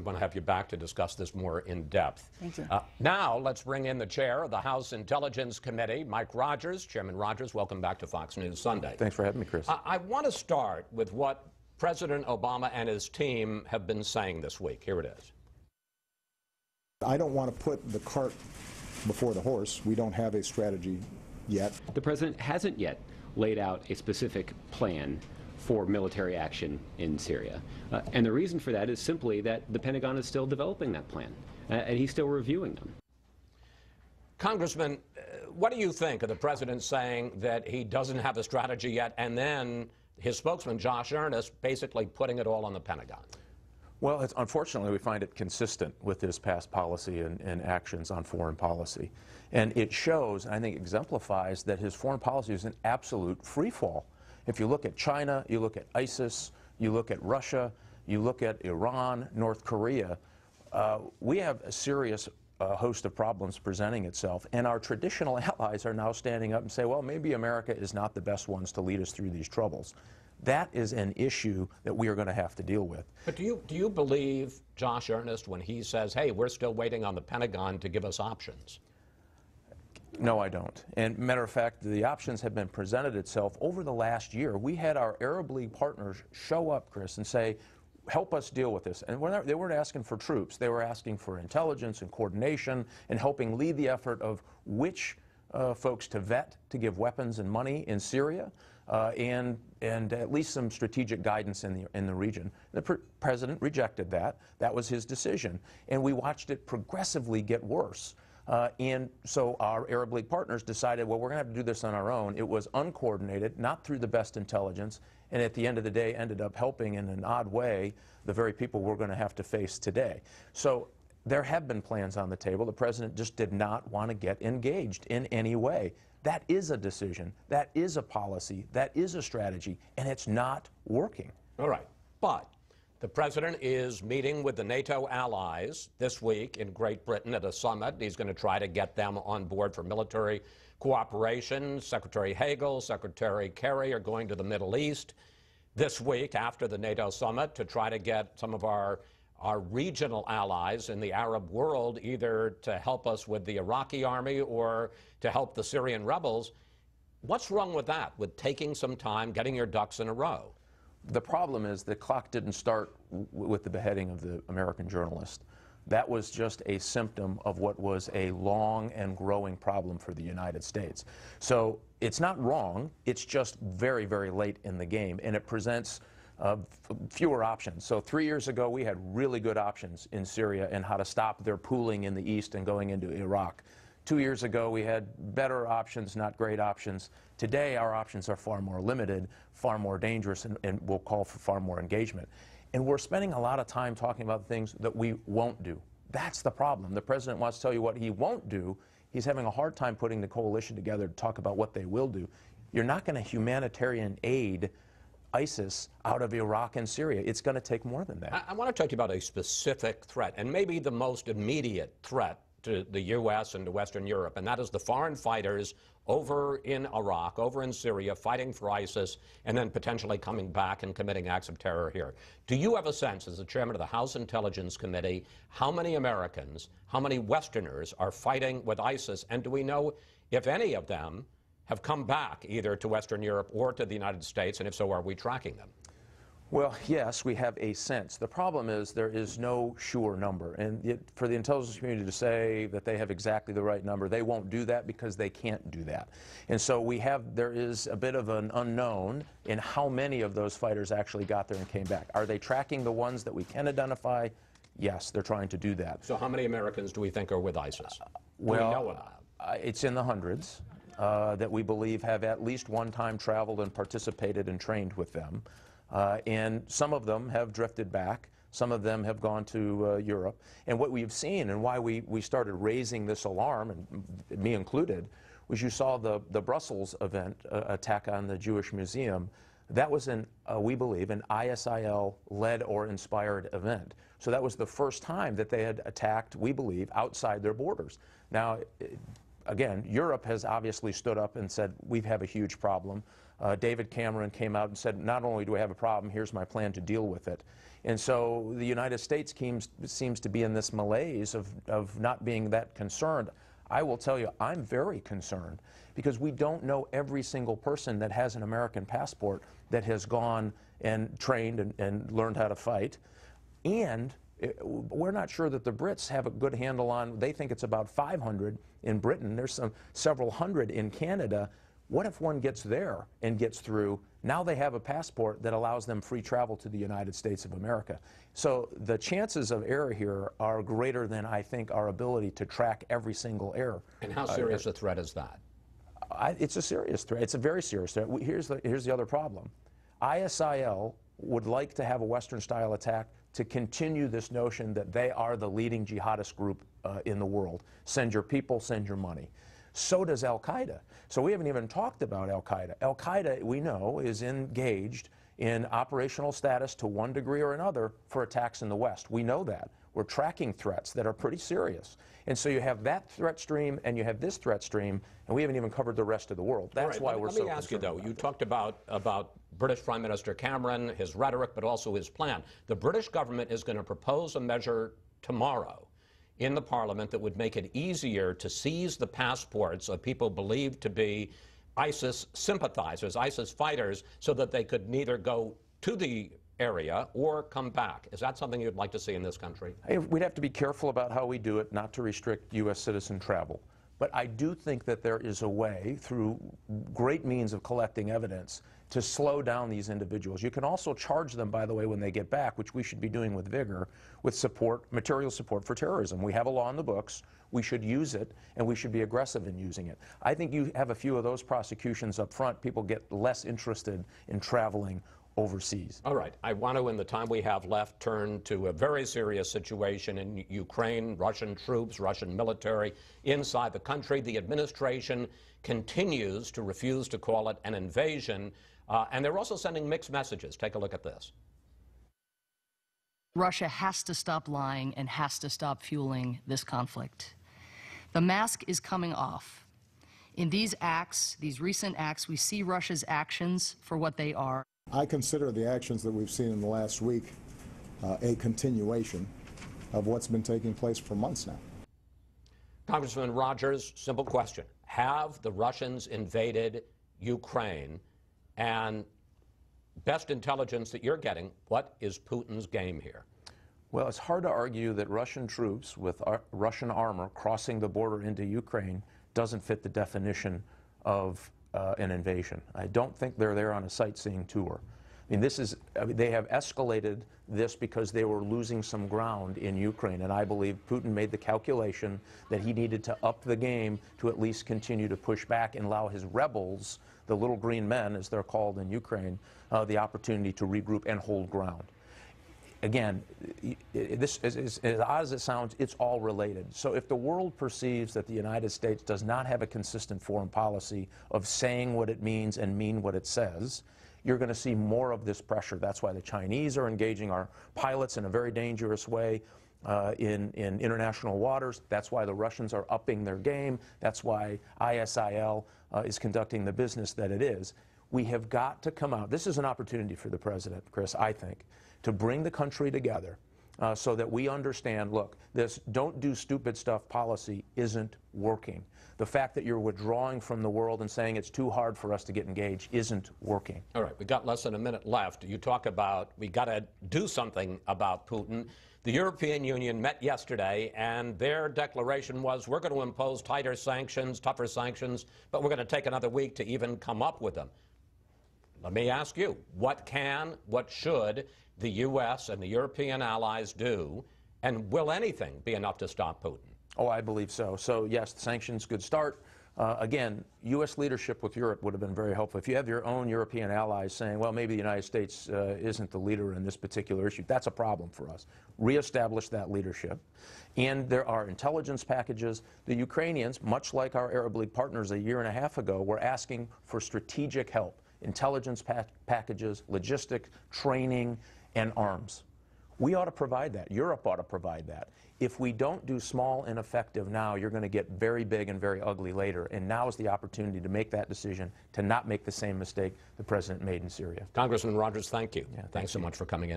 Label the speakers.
Speaker 1: We want to have you back to discuss this more in depth.
Speaker 2: Thank you.
Speaker 1: Now, let's bring in the chair of the House Intelligence Committee, Mike Rogers. Chairman Rogers, welcome back to Fox News Sunday.
Speaker 3: Thanks for having me, Chris.
Speaker 1: I want to start with what President Obama and his team have been saying this week. Here it is.
Speaker 4: I don't want to put the cart before the horse. We don't have a strategy yet.
Speaker 5: The president hasn't yet laid out a specific plan for military action in Syria. And the reason for that is simply that the Pentagon is still developing that plan, and he's still reviewing them.
Speaker 1: Congressman, what do you think of the president saying that he doesn't have a strategy yet, and then his spokesman, Josh Earnest, basically putting it all on the Pentagon?
Speaker 3: Well, unfortunately, we find it consistent with his past policy and actions on foreign policy. And it shows, I think exemplifies, that his foreign policy is an absolute freefall. If you look at China, you look at ISIS, you look at Russia, you look at Iran, North Korea, we have a serious host of problems presenting itself, and our traditional allies are now standing up and say, well, maybe America is not the best ones to lead us through these troubles. That is an issue that we are going to have to deal with.
Speaker 1: But do you believe Josh Earnest when he says, hey, we're still waiting on the Pentagon to give us options?
Speaker 3: No, I don't. And matter of fact, the options have been presented itself over the last year. We had our Arab League partners show up, Chris, and say, help us deal with this. And they weren't asking for troops. They were asking for intelligence and coordination and helping lead the effort of which folks to vet to give weapons and money in Syria, and at least some strategic guidance in the region. The president rejected that. That was his decision. And we watched it progressively get worse. And so our Arab League partners decided, well, we're going to have to do this on our own. It was uncoordinated, not through the best intelligence, and at the end of the day ended up helping in an odd way the very people we're going to have to face today. So there have been plans on the table. The president just did not want to get engaged in any way. That is a decision. That is a policy. That is a strategy, and it's not working.
Speaker 1: All right. But the president is meeting with the NATO allies this week in Great Britain at a summit. He's going to try to get them on board for military cooperation. Secretary Hagel, Secretary Kerry are going to the Middle East this week after the NATO summit to try to get some of our regional allies in the Arab world either to help us with the Iraqi army or to help the Syrian rebels. What's wrong with that, with taking some time, getting your ducks in a row?
Speaker 3: The problem is the clock didn't start with the beheading of the American journalist. That was just a symptom of what was a long and growing problem for the United States. So it's not wrong, it's just very, very late in the game, and it presents fewer options. So 3 years ago, we had really good options in Syria and how to stop their pooling in the east and going into Iraq. 2 years ago, we had better options, not great options. Today, our options are far more limited, far more dangerous, and will call for far more engagement. And we're spending a lot of time talking about things that we won't do. That's the problem. The president wants to tell you what he won't do. He's having a hard time putting the coalition together to talk about what they will do. You're not going to humanitarian aid ISIS out of Iraq and Syria. It's going to take more than that.
Speaker 1: I want to talk to you about a specific threat, and maybe the most immediate threat to the U.S. and to Western Europe, and that is the foreign fighters over in Iraq, over in Syria, fighting for ISIS, and then potentially coming back and committing acts of terror here. Do you have a sense, as the chairman of the House Intelligence Committee, how many Americans, how many Westerners are fighting with ISIS, and do we know if any of them have come back either to Western Europe or to the United States, and if so, are we tracking them?
Speaker 3: Well, yes, we have a sense. The problem is there is no sure number. And for the intelligence community to say that they have exactly the right number, they won't do that because they can't do that. And so there is a bit of an unknown in how many of those fighters actually got there and came back. Are they tracking the ones that we can identify? Yes, they're trying to do that.
Speaker 1: So how many Americans do we think are with ISIS?
Speaker 3: Well,
Speaker 1: do we know about?
Speaker 3: It's in the hundreds that we believe have at least one time traveled and participated and trained with them. And some of them have drifted back. Some of them have gone to Europe. And what we've seen and why we started raising this alarm, and me included, was you saw the Brussels event, attack on the Jewish Museum. That was, we believe, an ISIL-led or inspired event. So that was the first time that they had attacked, we believe, outside their borders. Now, again, Europe has obviously stood up and said, we have a huge problem. David Cameron came out and said, not only do we have a problem, here's my plan to deal with it. And so the United States seems to be in this malaise of not being that concerned. I will tell you, I'm very concerned because we don't know every single person that has an American passport that has gone and trained and learned how to fight. And we're not sure that the Brits have a good handle on, they think it's about 500 in Britain. There's several hundred in Canada. What if one gets there and gets through? Now they have a passport that allows them free travel to the United States of America. So the chances of error here are greater than, I think, our ability to track every single error.
Speaker 1: And how serious a threat is that?
Speaker 3: It's a serious threat. It's a very serious threat. Here's the other problem. ISIL would like to have a Western-style attack to continue this notion that they are the leading jihadist group in the world. Send your people, send your money. So does al-Qaeda. So we haven't even talked about al-Qaeda. Al-Qaeda, we know, is engaged in operational status to one degree or another for attacks in the West. We know that. We're tracking threats that are pretty serious. And so you have that threat stream and you have this threat stream, and we haven't even covered the rest of the world. That's why we're so concerned.
Speaker 1: Let me ask you, though, you talked about British Prime Minister Cameron, his rhetoric, but also his plan. The British government is going to propose a measure tomorrow in the Parliament that would make it easier to seize the passports of people believed to be ISIS sympathizers, ISIS fighters, so that they could neither go to the area or come back. Is that something you'd like to see in this country?
Speaker 3: We'd have to be careful about how we do it, not to restrict U.S. citizen travel. But I do think that there is a way, through great means of collecting evidence, to slow down these individuals. You can also charge them, by the way, when they get back, which we should be doing with vigor, with support, material support for terrorism. We have a law in the books. We should use it, and we should be aggressive in using it. I think you have a few of those prosecutions up front, people get less interested in traveling overseas.
Speaker 1: All right. I want to, in the time we have left, turn to a very serious situation in Ukraine, Russian troops, Russian military inside the country. The administration continues to refuse to call it an invasion, and they're also sending mixed messages. Take a look at this.
Speaker 2: Russia has to stop lying and has to stop fueling this conflict. The mask is coming off. In these acts, these recent acts, we see Russia's actions for what they are.
Speaker 4: I consider the actions that we've seen in the last week a continuation of what's been taking place for months now.
Speaker 1: Congressman Rogers, simple question. Have the Russians invaded Ukraine? And best intelligence that you're getting, what is Putin's game here?
Speaker 3: Well, it's hard to argue that Russian troops with Russian armor crossing the border into Ukraine doesn't fit the definition of an invasion. I don't think they're there on a sightseeing tour. I mean, they have escalated this because they were losing some ground in Ukraine, and I believe Putin made the calculation that he needed to up the game to at least continue to push back and allow his rebels, the little green men, as they're called in Ukraine, the opportunity to regroup and hold ground. Again, this, as odd as it sounds, it's all related. So if the world perceives that the United States does not have a consistent foreign policy of saying what it means and mean what it says, you're going to see more of this pressure. That's why the Chinese are engaging our pilots in a very dangerous way in international waters. That's why the Russians are upping their game. That's why ISIL is conducting the business that it is. We have got to come out. This is an opportunity for the president, Chris, I think, to bring the country together so that we understand, look, this don't do stupid stuff policy isn't working. The fact that you're withdrawing from the world and saying it's too hard for us to get engaged isn't working.
Speaker 1: All right, we've got less than a minute left. You talk about we got to do something about Putin. The European Union met yesterday, and their declaration was we're going to impose tighter sanctions, tougher sanctions, but we're going to take another week to even come up with them. Let me ask you, what should the U.S. and the European allies do, and will anything be enough to stop Putin?
Speaker 3: Oh, I believe so. So, yes, the sanctions could start. Again, U.S. leadership with Europe would have been very helpful. If you have your own European allies saying, well, maybe the United States isn't the leader in this particular issue, that's a problem for us. Reestablish that leadership. And there are intelligence packages. The Ukrainians, much like our Arab League partners a year and a half ago, were asking for strategic help. Intelligence packages, logistic, training, and arms. We ought to provide that. Europe ought to provide that. If we don't do small and effective now, you're going to get very big and very ugly later. And now is the opportunity to make that decision, to not make the same mistake the president made in Syria.
Speaker 1: Congressman Rogers, thank you.
Speaker 3: Yeah,
Speaker 1: Thanks so much for coming in.